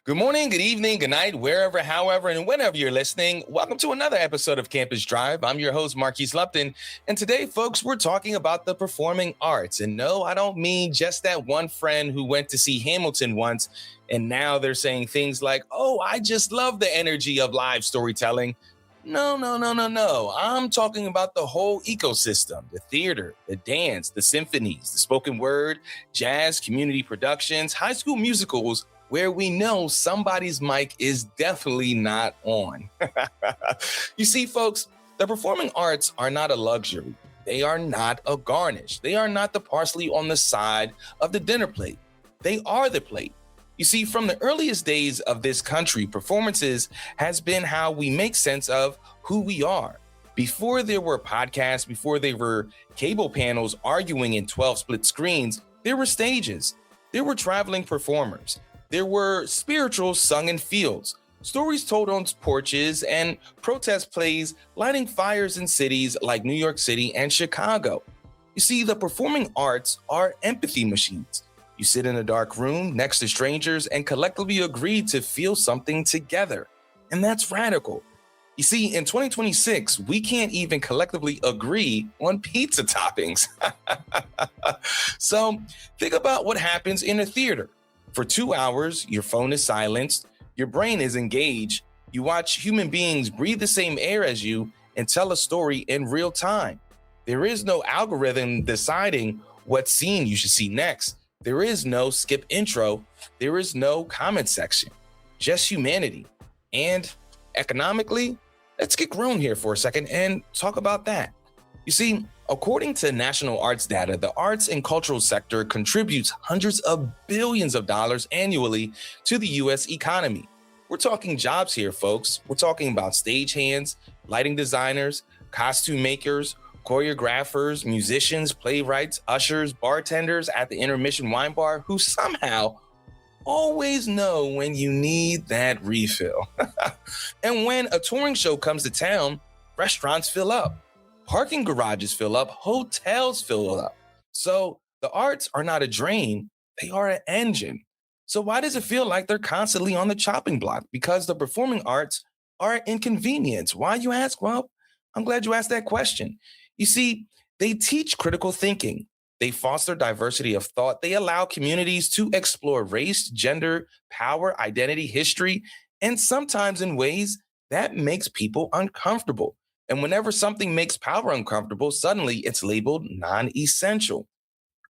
Good morning, good evening, good night, wherever, however, and whenever you're listening. Welcome to another episode of Campus Drive. I'm your host, Marquise Lupton. And today, folks, we're talking about the performing arts. And no, I don't mean just that one friend who went to see Hamilton once, and now they're saying things like, oh, I just love the energy of live storytelling. No. I'm talking about the whole ecosystem, the theater, the dance, the symphonies, the spoken word, jazz, community productions, high school musicals, where we know somebody's mic is definitely not on. You see, folks, the performing arts are not a luxury. They are not a garnish. They are not the parsley on the side of the dinner plate. They are the plate. You see, from the earliest days of this country, performances has been how we make sense of who we are. Before there were podcasts, before there were cable panels arguing in 12 split screens, there were stages. There were traveling performers. There were spirituals sung in fields, stories told on porches, and protest plays lighting fires in cities like New York City and Chicago. You see, the performing arts are empathy machines. You sit in a dark room next to strangers and collectively agree to feel something together. And that's radical. You see, in 2026, we can't even collectively agree on pizza toppings. So think about what happens in a theater. For 2 hours, your phone is silenced, your brain is engaged, you watch human beings breathe the same air as you and tell a story in real time. There is no algorithm deciding what scene you should see next. There is no skip intro. There is no comment section. Just humanity. And economically, let's get grown here for a second and talk about that. You see, according to national arts data, the arts and cultural sector contributes hundreds of billions of dollars annually to the U.S. economy. We're talking jobs here, folks. We're talking about stagehands, lighting designers, costume makers, choreographers, musicians, playwrights, ushers, bartenders at the intermission wine bar who somehow always know when you need that refill. And when a touring show comes to town, restaurants fill up. Parking garages fill up, hotels fill up. So the arts are not a drain, they are an engine. So why does it feel like they're constantly on the chopping block? Because the performing arts are an inconvenience. Why, you ask? Well, I'm glad you asked that question. You see, they teach critical thinking. They foster diversity of thought. They allow communities to explore race, gender, power, identity, history, and sometimes in ways that makes people uncomfortable. And whenever something makes power uncomfortable, suddenly it's labeled non-essential.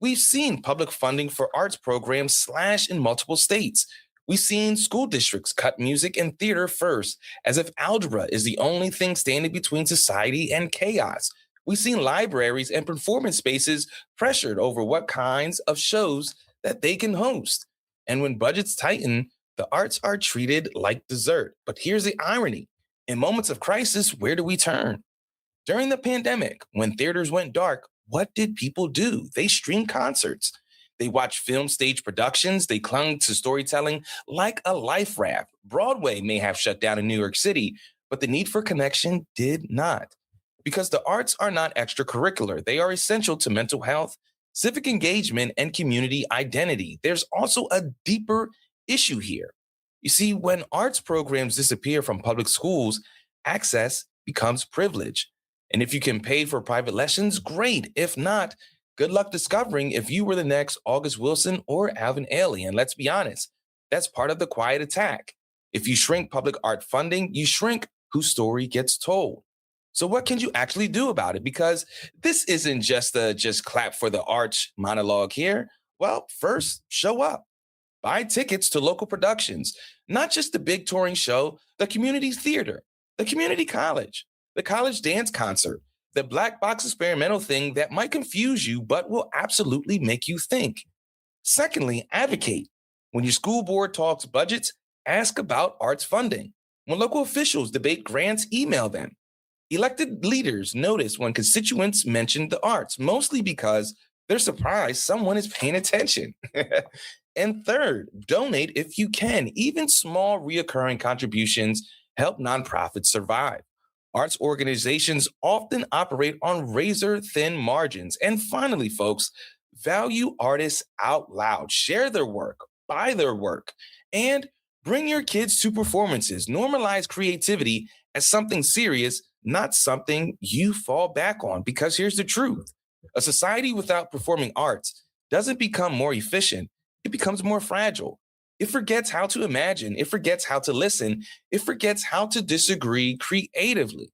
We've seen public funding for arts programs slash in multiple states. We've seen school districts cut music and theater first, as if algebra is the only thing standing between society and chaos. We've seen libraries and performance spaces pressured over what kinds of shows that they can host. And when budgets tighten, the arts are treated like dessert. But here's the irony. In moments of crisis, where do we turn? During the pandemic, when theaters went dark, what did people do? They streamed concerts. They watched film stage productions. They clung to storytelling like a life raft. Broadway may have shut down in New York City, but the need for connection did not. Because the arts are not extracurricular. They are essential to mental health, civic engagement, and community identity. There's also a deeper issue here. You see, when arts programs disappear from public schools, access becomes privilege. And if you can pay for private lessons, great. If not, good luck discovering if you were the next August Wilson or Alvin Ailey. And let's be honest, that's part of the quiet attack. If you shrink public art funding, you shrink whose story gets told. So what can you actually do about it? Because this isn't just a just clap for the arts monologue here. Well, first, show up. Buy tickets to local productions, not just the big touring show, the community theater, the community college, the college dance concert, the black box experimental thing that might confuse you, but will absolutely make you think. Secondly, advocate. When your school board talks budgets, ask about arts funding. When local officials debate grants, email them. Elected leaders notice when constituents mention the arts, mostly because they're surprised someone is paying attention. And third, donate if you can. Even small reoccurring contributions help nonprofits survive. Arts organizations often operate on razor thin margins. And finally, folks, value artists out loud. Share their work, buy their work, and Bring your kids to performances. Normalize creativity as something serious, not something you fall back on. Because here's the truth: a society without performing arts doesn't become more efficient, it becomes more fragile. It forgets how to imagine, it forgets how to listen, it forgets how to disagree creatively.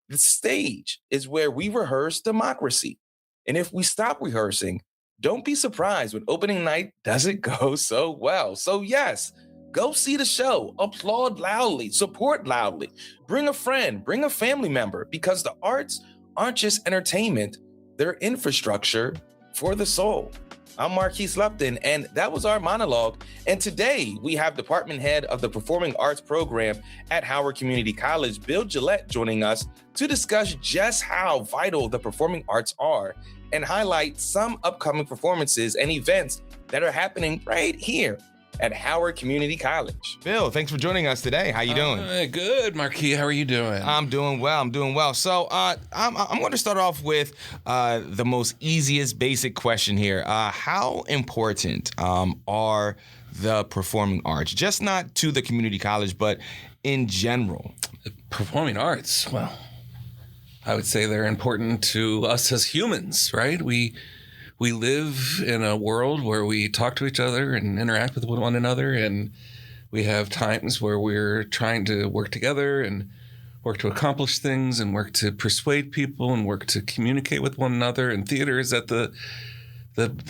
The stage is where we rehearse democracy. And if we stop rehearsing, don't be surprised when opening night doesn't go so well. So, yes, go see the show, applaud loudly, support loudly, bring a friend, bring a family member, because the arts aren't just entertainment, they're infrastructure for the soul. I'm Marquise Lupton, and that was our monologue. And today we have Department Head of the Performing Arts Program at Howard Community College, Bill Gillett, joining us to discuss just how vital the performing arts are and highlight some upcoming performances and events that are happening right here at Howard Community College. Bill, thanks for joining us today. How you doing? Good, Marquis. How are you doing? I'm doing well. So I'm going to start off with the most easiest basic question here. How important are the performing arts? Just not to the community college, but in general. Performing arts, well, I would say they're important to us as humans, right? We live in a world where we talk to each other and interact with one another, and we have times where we're trying to work together and work to accomplish things and work to persuade people and work to communicate with one another. And theater is at the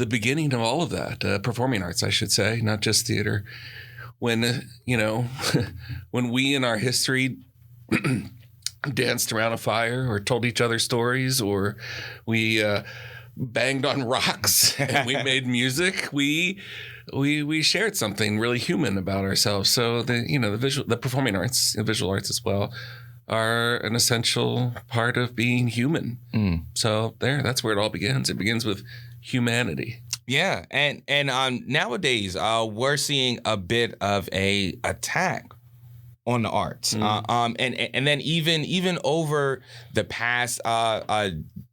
beginning of all of that. Performing arts, I should say, not just theater. When when we in our history danced around a fire or told each other stories, or we banged on rocks and we made music, we shared something really human about ourselves. So the performing arts, the visual arts as well, are an essential part of being human. So that's where it all begins. It begins with humanity. Yeah, and nowadays we're seeing a bit of a attack on the arts, and then even over the past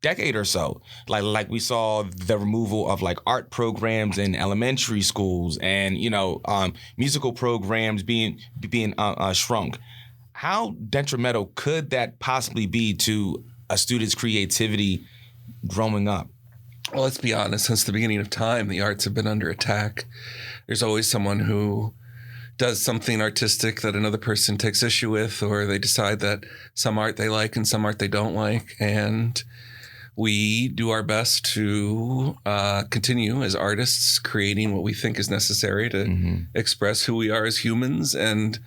decade or so, like we saw the removal of like art programs in elementary schools, and musical programs being shrunk. How detrimental could that possibly be to a student's creativity growing up? Well, let's be honest. Since the beginning of time, the arts have been under attack. There's always someone who does something artistic that another person takes issue with, or they decide that some art they like and some art they don't like. And we do our best to continue as artists creating what we think is necessary to express who we are as humans. And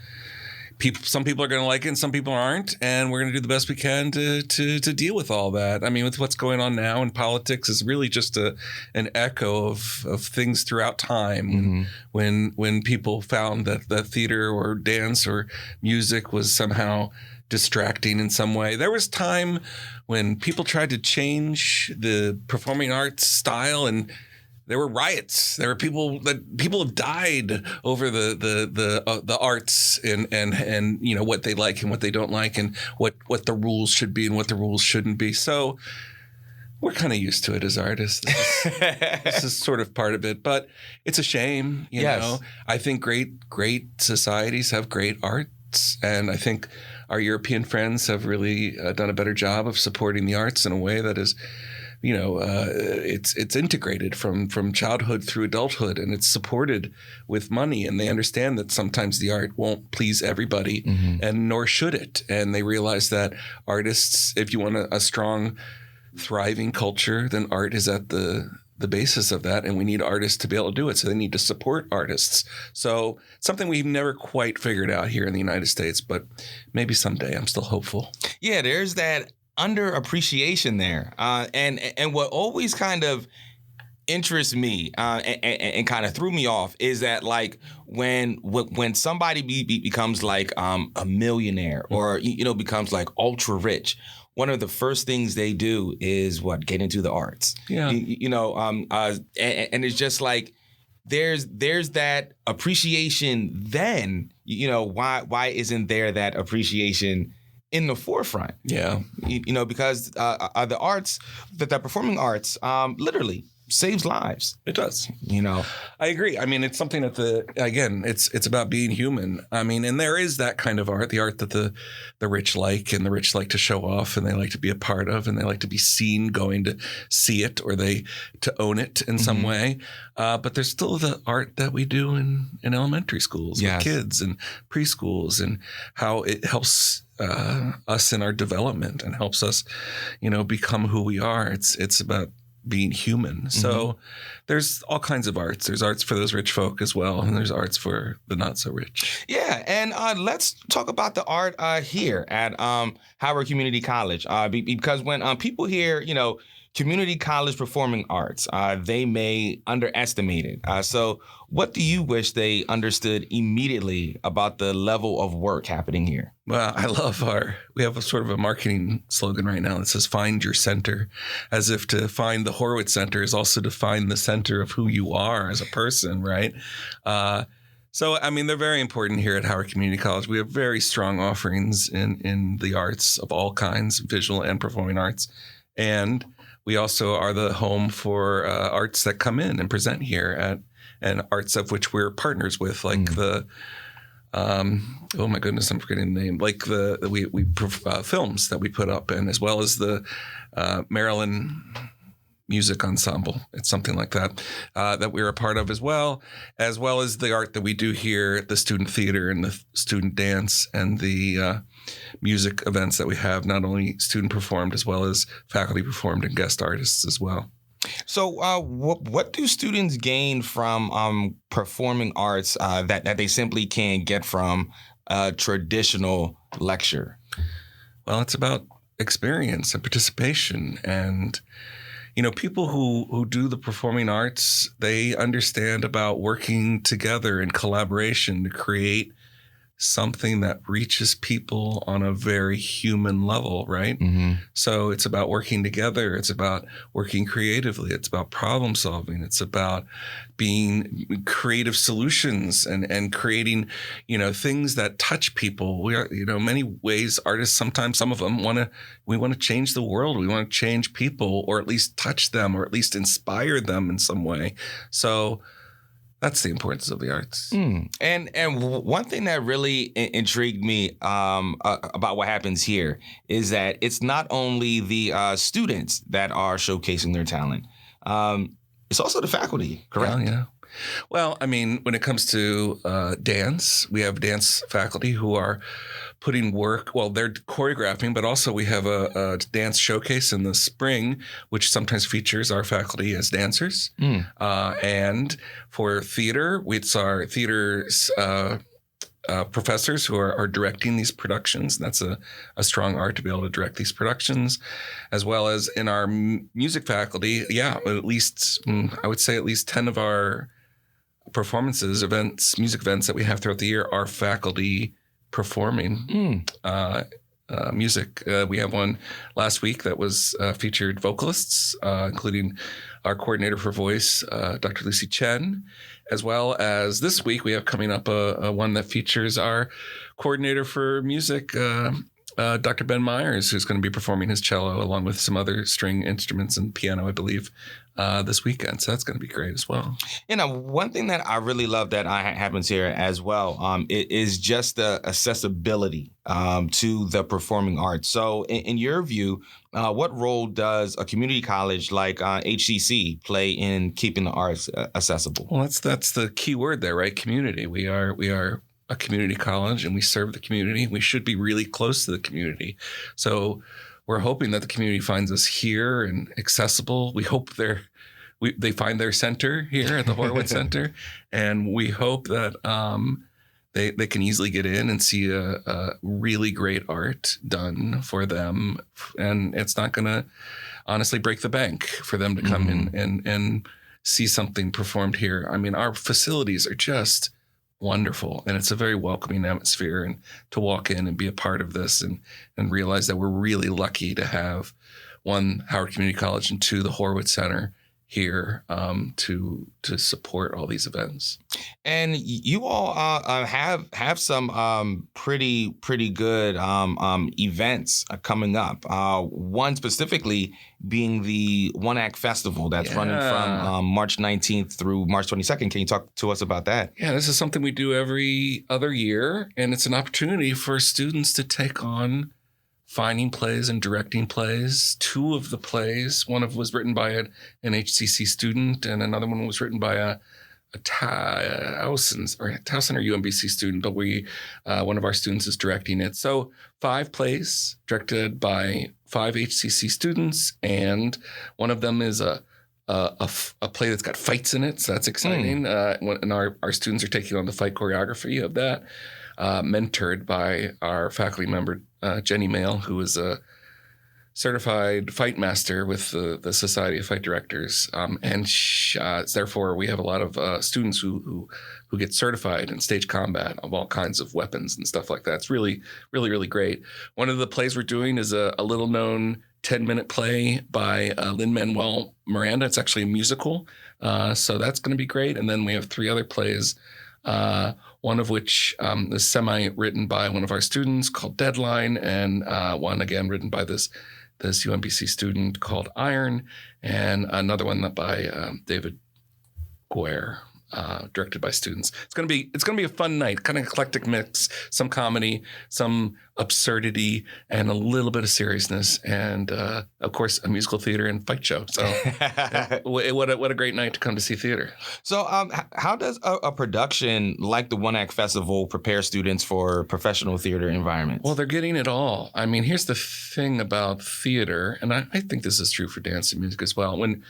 some people are going to like it and some people aren't. And we're going to do the best we can to deal with all that. I mean, with what's going on now in politics is really just an echo of things throughout time. When people found that theater or dance or music was somehow distracting in some way. There was time when people tried to change the performing arts style, and there were riots. There were people have died over the arts and what they like and what they don't like, and what the rules should be and what the rules shouldn't be. So we're kind of used to it as artists. This is sort of part of it, but it's a shame. You know, I think great societies have great arts, and I think our European friends have really done a better job of supporting the arts in a way that is, it's integrated from childhood through adulthood, and it's supported with money, and they understand that sometimes the art won't please everybody, and nor should it. And they realize that artists, if you want a strong, thriving culture, then art is at the basis of that, and we need artists to be able to do it. So they need to support artists. So something we've never quite figured out here in the United States, but maybe someday. I'm still hopeful. Yeah, there's that underappreciation there, and what always kind of interests me and kind of threw me off is that, like, when somebody becomes like a millionaire, or becomes like ultra rich, one of the first things they do is get into the arts. And it's just like there's that appreciation. Then why isn't there that appreciation in the forefront? Because the arts, the performing arts, literally, saves lives. It does. You know, I agree. I mean, it's something that it's about being human. I mean, and there is that kind of art, the art that the rich like, and the rich like to show off, and they like to be a part of, and they like to be seen going to see it, or to own it in some way. But there's still the art that we do in elementary schools with kids and preschools, and how it helps us in our development and helps us, become who we are. It's about being human. So there's all kinds of arts. There's arts for those rich folk as well, and there's arts for the not so rich. Yeah, and let's talk about the art here at Howard Community College, because when people hear, community college performing arts, they may underestimate it. So what do you wish they understood immediately about the level of work happening here? Well, I love we have a sort of a marketing slogan right now that says find your center, as if to find the Horowitz Center is also to find the center of who you are as a person, right? So, I mean, they're very important here at Howard Community College. We have very strong offerings in the arts of all kinds, visual and performing arts. And we also are the home for arts that come in and present here and arts of which we're partners with, like the oh my goodness, I'm forgetting the name. Like we films that we put up, and as well as the Maryland Music Ensemble. It's something like that that we're a part of as well as the art that we do here, the student theater and the student dance and the music events that we have, not only student performed as well as faculty performed and guest artists as well. So what do students gain from performing arts that they simply can't get from a traditional lecture? Well, it's about experience and participation. And, people who do the performing arts, they understand about working together in collaboration to create something that reaches people on a very human level, right? So it's about working together. It's about working creatively. It's about problem solving. It's about being creative solutions and creating, things that touch people. We are, many ways artists, sometimes some of them we want to change the world. We want to change people, or at least touch them, or at least inspire them in some way. So that's the importance of the arts. And one thing that really intrigued me about what happens here is that it's not only the students that are showcasing their talent. It's also the faculty, correct? Yeah. Well, I mean, when it comes to dance, we have dance faculty who are putting work. Well, they're choreographing, but also we have a dance showcase in the spring, which sometimes features our faculty as dancers. And for theater, it's our theater's professors who are directing these productions. That's a strong art to be able to direct these productions, as well as in our music faculty. Yeah, at least I would say at least 10 of our performances, music events that we have throughout the year are faculty performing music. We have one last week that was featured vocalists, including our coordinator for voice, Dr. Lucy Chen, as well as this week we have coming up a one that features our coordinator for music, Dr. Ben Myers, who's going to be performing his cello along with some other string instruments and piano, I believe, this weekend. So that's going to be great as well. One thing that I really love that happens here as well is just the accessibility to the performing arts. So in your view, what role does a community college like HCC play in keeping the arts accessible? Well, that's the key word there, right? Community. We are a community college and we serve the community. We should be really close to the community. So we're hoping that the community finds us here and accessible. We hope they find their center here at the Horowitz Center. And we hope that they can easily get in and see a really great art done for them. And it's not going to honestly break the bank for them to come in and see something performed here. I mean, our facilities are just wonderful, and it's a very welcoming atmosphere, and to walk in and be a part of this and realize that we're really lucky to have one, Howard Community College, and two, the Horowitz Center here to support all these events. And you all have some pretty good events coming up. One specifically being the One Act Festival that's running from March 19th through March 22nd. Can you talk to us about that? Yeah, this is something we do every other year, and it's an opportunity for students to take on finding plays and directing plays. Two of the plays, one of was written by an HCC student, and another one was written by a Towson or UMBC student, but one of our students is directing it. So 5 plays directed by 5 HCC students, and one of them is a play that's got fights in it, so that's exciting. And our students are taking on the fight choreography of that, mentored by our faculty member, Jenny Mail, who is a certified fight master with the Society of Fight Directors. And therefore, we have a lot of students who get certified in stage combat of all kinds of weapons and stuff like that. It's really, really, really great. One of the plays we're doing is a little-known 10-minute play by Lin-Manuel Miranda. It's actually a musical, so that's going to be great. And then we have 3 other plays, one of which is semi-written by one of our students called Deadline, and one, again, written by this UMBC student called Iron, and another one by David Guerre, directed by students. It's gonna be a fun night, kind of eclectic mix, some comedy, some absurdity, and a little bit of seriousness, and of course a musical theater and fight show. So what a great night to come to see theater. So how does a production like the One Act Festival prepare students for professional theater environments? Well, they're getting it all. I mean, here's the thing about theater, and I think this is true for dance and music as well. When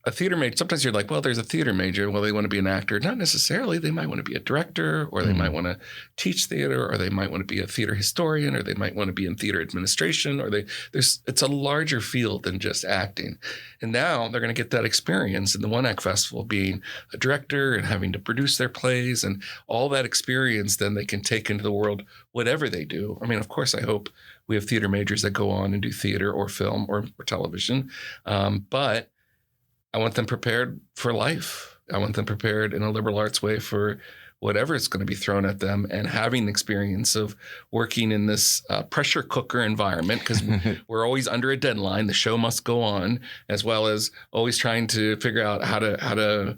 a theater major, sometimes you're like, well, there's a theater major. Well, they want to be an actor. Not necessarily. They might want to be a director, or they might want to teach theater, or they might want to be a theater historian, or they might want to be in theater administration, or it's a larger field than just acting. And now they're going to get that experience in the One Act Festival, being a director and having to produce their plays, and all that experience then they can take into the world, whatever they do. I mean, of course, I hope we have theater majors that go on and do theater or film or television. But I want them prepared for life. I want them prepared in a liberal arts way for whatever is going to be thrown at them, and having the experience of working in this pressure cooker environment, because we're always under a deadline. The show must go on, as well as always trying to figure out how to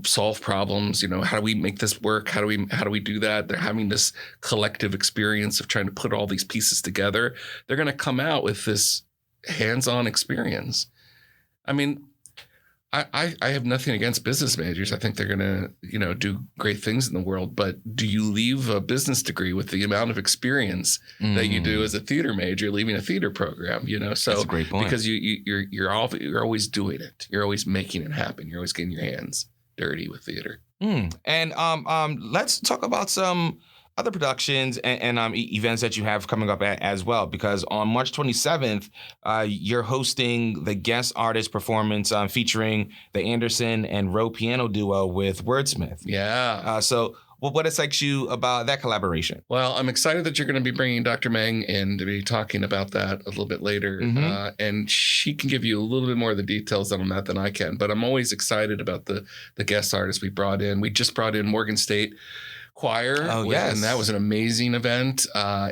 solve problems. You know, how do we make this work? How do we do that? They're having this collective experience of trying to put all these pieces together. They're going to come out with this hands-on experience. I mean, I have nothing against business majors. I think they're going to, do great things in the world. But do you leave a business degree with the amount of experience that you do as a theater major, leaving a theater program? So that's a great point. Because you're always doing it. You're always making it happen. You're always getting your hands dirty with theater. And let's talk about some other productions and events that you have coming up as well, because on March 27th, you're hosting the guest artist performance featuring the Anderson and Rowe piano duo with Wordsmith. Yeah. So what excites you about that collaboration? Well, I'm excited that you're going to be bringing Dr. Meng in to be talking about that a little bit later. And she can give you a little bit more of the details on that than I can. But I'm always excited about the guest artists we brought in. We just brought in Morgan State Choir. And that was an amazing event.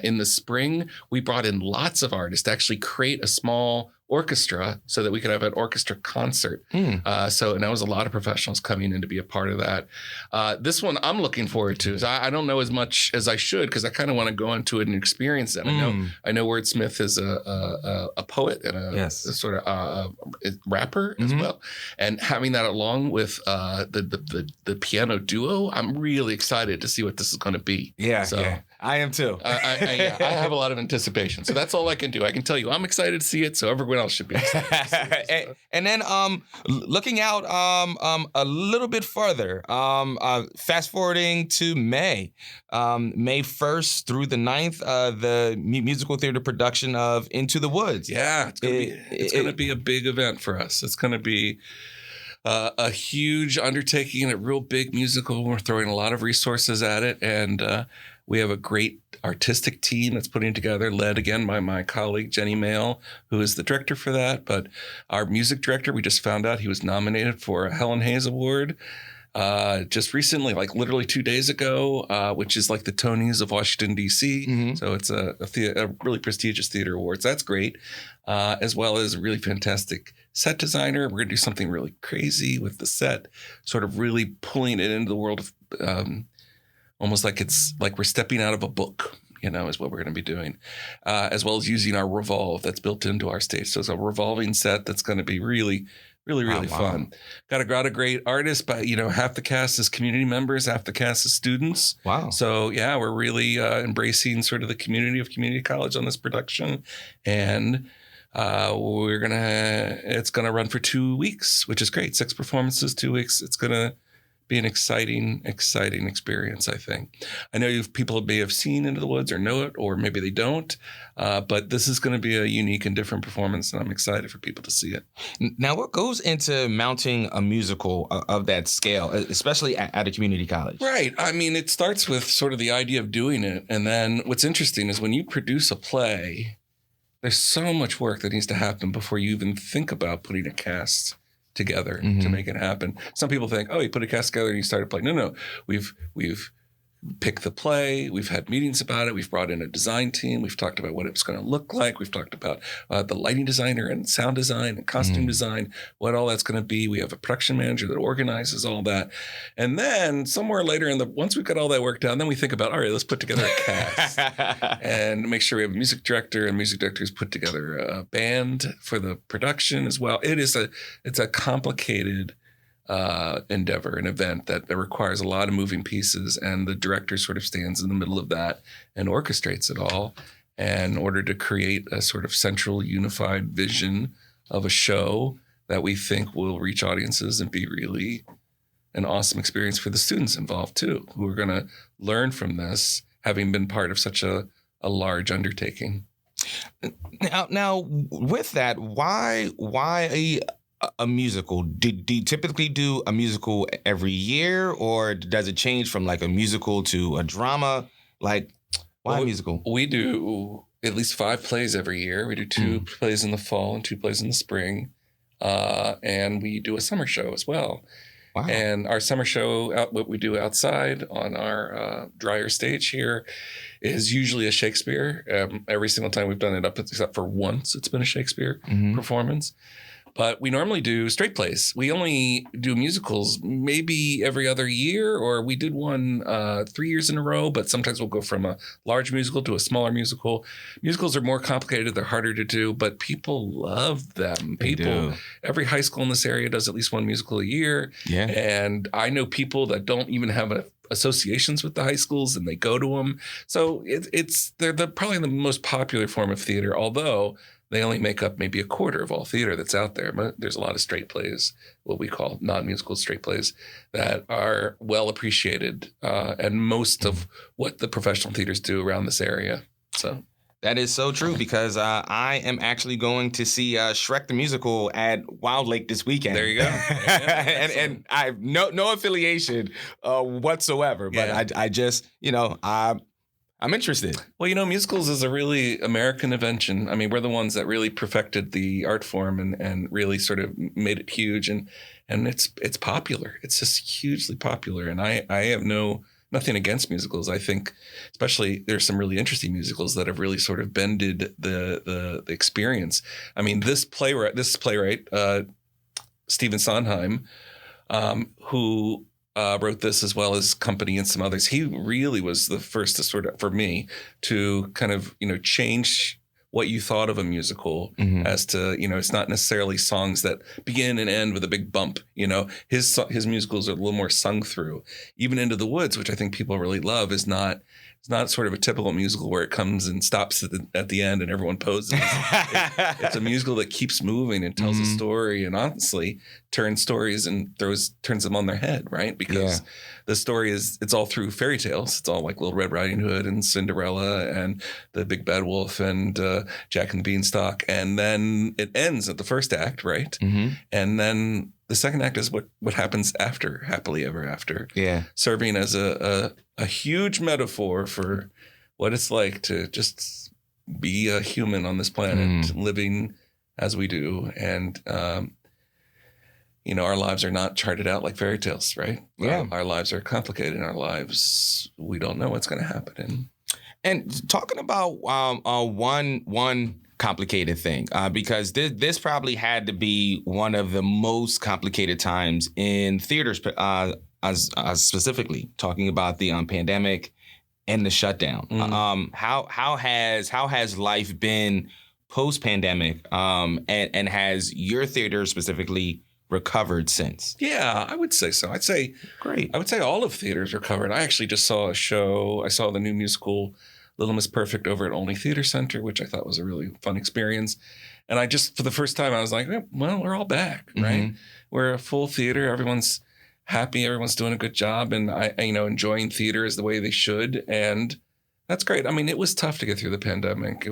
In the spring, we brought in lots of artists to actually create a small orchestra so that we could have an orchestra concert. And that was a lot of professionals coming in to be a part of that. This one I'm looking forward to. I don't know as much as I should, because I kind of want to go into it and experience it. I know Wordsmith is a poet and a sort of rapper as well. And having that along with the piano duo, I'm really excited to see what this is going to be. I am too. I have a lot of anticipation. So that's all I can do. I can tell you I'm excited to see it, so everyone else should be excited to see it. And then looking out a little bit further, fast forwarding to May 1st through the 9th, the musical theater production of Into the Woods. Yeah, it's going to be a big event for us. It's going to be a huge undertaking and a real big musical. We're throwing a lot of resources at it, and We have a great artistic team that's putting it together, led again by my colleague, Jenny Mail, who is the director for that. But our music director, we just found out he was nominated for a Helen Hayes Award just recently, like literally 2 days ago, which is like the Tonys of Washington, D.C. Mm-hmm. So it's a really prestigious theater award. So that's great, as well as a really fantastic set designer. We're going to do something really crazy with the set, sort of really pulling it into the world of almost like it's like we're stepping out of a book, is what we're going to be doing, as well as using our revolve that's built into our stage. So it's a revolving set that's going to be really fun. Got a great artist, but half the cast is community members, half the cast is students. Wow. So yeah, we're really embracing sort of the community of community college on this production, and it's gonna run for 2 weeks, which is great. 6 performances, 2 weeks. It's gonna be an exciting experience, I think. I know people may have seen Into the Woods or know it, or maybe they don't, but this is going to be a unique and different performance, and I'm excited for people to see it. Now, what goes into mounting a musical of that scale, especially at a community college? Right. I mean, it starts with sort of the idea of doing it, and then what's interesting is when you produce a play, there's so much work that needs to happen before you even think about putting a cast together to make it happen. Some people think, oh, you put a cast together and you started playing. No. We've picked the play. We've had meetings about it. We've brought in a design team. We've talked about what it's going to look like. We've talked about the lighting designer and sound design and costume design, what all that's going to be. We have a production manager that organizes all that. And then somewhere later once we've got all that work done, then we think about, all right, let's put together a cast and make sure we have a music director, and music directors put together a band for the production as well. It's a complicated endeavor, an event that requires a lot of moving pieces, and the director sort of stands in the middle of that and orchestrates it all in order to create a sort of central unified vision of a show that we think will reach audiences and be really an awesome experience for the students involved too, who are going to learn from this, having been part of such a large undertaking. Now with that, why a musical? Do you typically do a musical every year, or does it change from like a musical to a drama? Like, why a musical? We do at least 5 plays every year. We do 2 plays in the fall and 2 plays in the spring. And we do a summer show as well. Wow. And our summer show, what we do outside on our drier stage here, is usually a Shakespeare. Every single time we've done it up, except for once, it's been a Shakespeare performance. But we normally do straight plays. We only do musicals maybe every other year, or we did one 3 years in a row, but sometimes we'll go from a large musical to a smaller musical. Musicals are more complicated. They're harder to do, but people love them. Every high school in this area does at least one musical a year. Yeah. And I know people that don't even have associations with the high schools, and they go to them. So they're probably the most popular form of theater, although they only make up maybe a quarter of all theater that's out there. But there's a lot of straight plays, what we call non-musical straight plays, that are well appreciated, and most of what the professional theaters do around this area. So that is so true, because I am actually going to see Shrek the Musical at Wild Lake this weekend. There you go. and I have no affiliation whatsoever, but I just, I'm interested. Well, musicals is a really American invention. I mean, we're the ones that really perfected the art form and really sort of made it huge. And it's popular. It's just hugely popular. And I have nothing against musicals. I think especially there's some really interesting musicals that have really sort of bended the experience. I mean, this playwright, Stephen Sondheim, who wrote this, as well as Company and some others. He really was the first to sort of, for me, to kind of, change what you thought of a musical as to, it's not necessarily songs that begin and end with a big bump. His musicals are a little more sung through. Even Into the Woods, which I think people really love, it's not sort of a typical musical where it comes and stops at the end and everyone poses. It's a musical that keeps moving and tells a story, and honestly turns stories and turns them on their head, right? Because the story it's all through fairy tales. It's all like Little Red Riding Hood and Cinderella and the Big Bad Wolf and Jack and the Beanstalk. And then it ends at the first act, right? Mm-hmm. And then the second act is what happens after Happily Ever After. Yeah. Serving as a huge metaphor for what it's like to just be a human on this planet, living as we do. And, our lives are not charted out like fairy tales, right? Yeah. Our lives are complicated. Our lives, we don't know what's going to happen. And talking about one complicated thing, because this probably had to be one of the most complicated times in theaters, as specifically talking about the pandemic and the shutdown. How has life been post-pandemic, and has your theater specifically recovered since? Yeah, I would say so. Great. I would say all of theaters recovered. I actually just saw a show. I saw the new musical Little Miss Perfect over at Only Theater Center, which I thought was a really fun experience. And I just, for the first time, I was like, well, we're all back, right? We're a full theater. Everyone's happy. Everyone's doing a good job. And I enjoying theater is the way they should. And that's great. I mean, it was tough to get through the pandemic.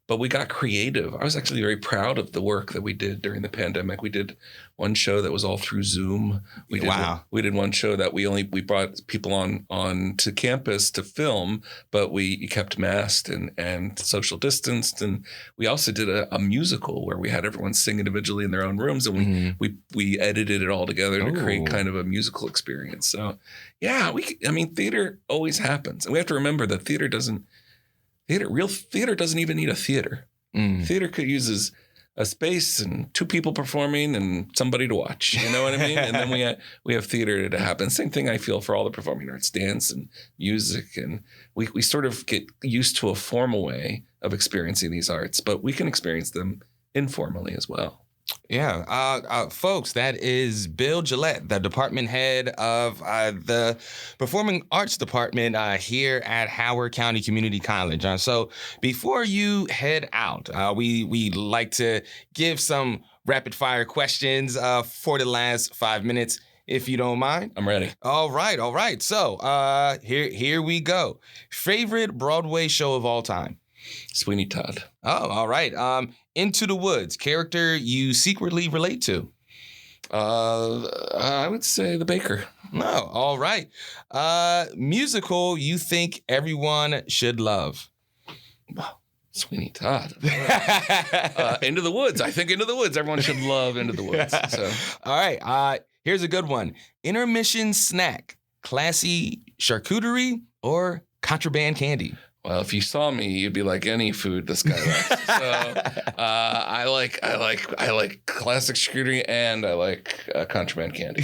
But we got creative. I was actually very proud of the work that we did during the pandemic. We did one show that was all through Zoom. We did one show that we brought people on to campus to film, but we kept masked and social distanced. And we also did a musical where we had everyone sing individually in their own rooms, and we edited it all together to create kind of a musical experience. So yeah, theater always happens. And we have to remember that real theater doesn't even need a theater. Theater could use a space and two people performing and somebody to watch. You know what I mean? And then we have theater to happen. Same thing I feel for all the performing arts, dance and music. And we sort of get used to a formal way of experiencing these arts, but we can experience them informally as well. Yeah. Folks, that is Bill Gillett, the department head of the Performing Arts Department here at Howard County Community College. So before you head out, we like to give some rapid fire questions for the last 5 minutes, if you don't mind. I'm ready. All right. So here we go. Favorite Broadway show of all time? Sweeney Todd. Oh, all right. Into the Woods, character you secretly relate to? I would say The Baker. No, all right. Musical you think everyone should love? Sweeney Todd. Into the Woods. I think Into the Woods. Everyone should love Into the Woods. So. All right. Here's a good one. Intermission snack, classy charcuterie or contraband candy? Well, if you saw me, you'd be like, any food this guy likes. So I like classic charcuterie, and I like contraband candy.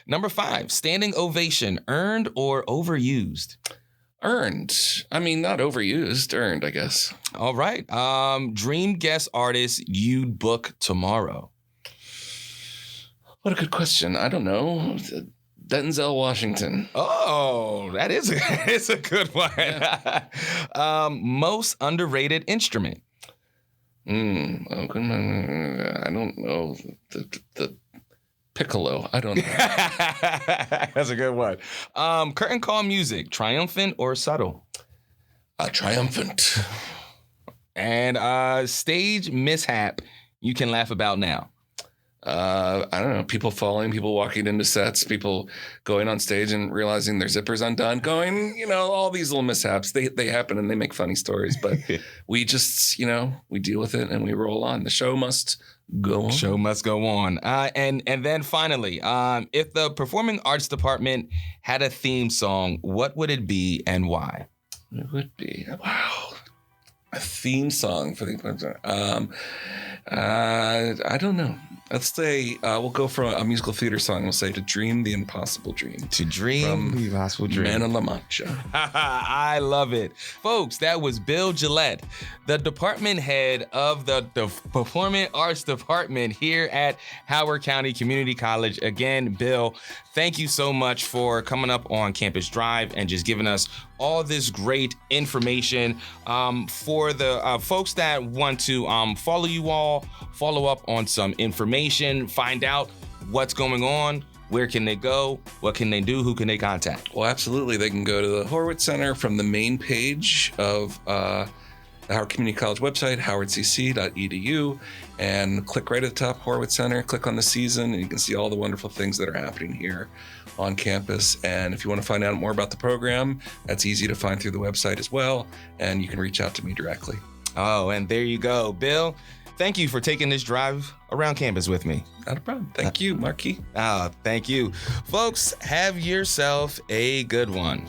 Number 5, standing ovation, earned or overused? Earned. I mean, not overused. Earned, I guess. All right. Dream guest artist you'd book tomorrow? What a good question. I don't know. Denzel Washington. Oh, that is a good one. Yeah. Most underrated instrument? I don't know. The piccolo. I don't know. That's a good one. Curtain call music, triumphant or subtle? Triumphant. And stage mishap you can laugh about now? I don't know, people falling, people walking into sets, people going on stage and realizing their zipper's undone, all these little mishaps, they happen and they make funny stories, but we just, we deal with it and we roll on. The show must go on. Show must go on. And then finally, if the Performing Arts Department had a theme song, what would it be and why? It would be, a theme song for the, I don't know. Let's say we'll go for a musical theater song. We'll say "To Dream the Impossible Dream." To dream the impossible dream. Man of La Mancha. I love it. Folks, that was Bill Gillett, the department head of the Performing Arts Department here at Howard County Community College. Again, Bill, thank you so much for coming up on Campus Drive and just giving us all this great information. For the folks that want to follow you all, follow up on some information, find out what's going on, where can they go? What can they do? Who can they contact? Well, absolutely. They can go to the Horowitz Center from the main page of the Howard Community College website, howardcc.edu, and click right at the top, Horowitz Center, click on the season, and you can see all the wonderful things that are happening here on campus. And if you want to find out more about the program, that's easy to find through the website as well, and you can reach out to me directly. Oh, and there you go. Bill, thank you for taking this drive around campus with me. Not a problem. Thank you, Marquis. Thank you. Folks, have yourself a good one.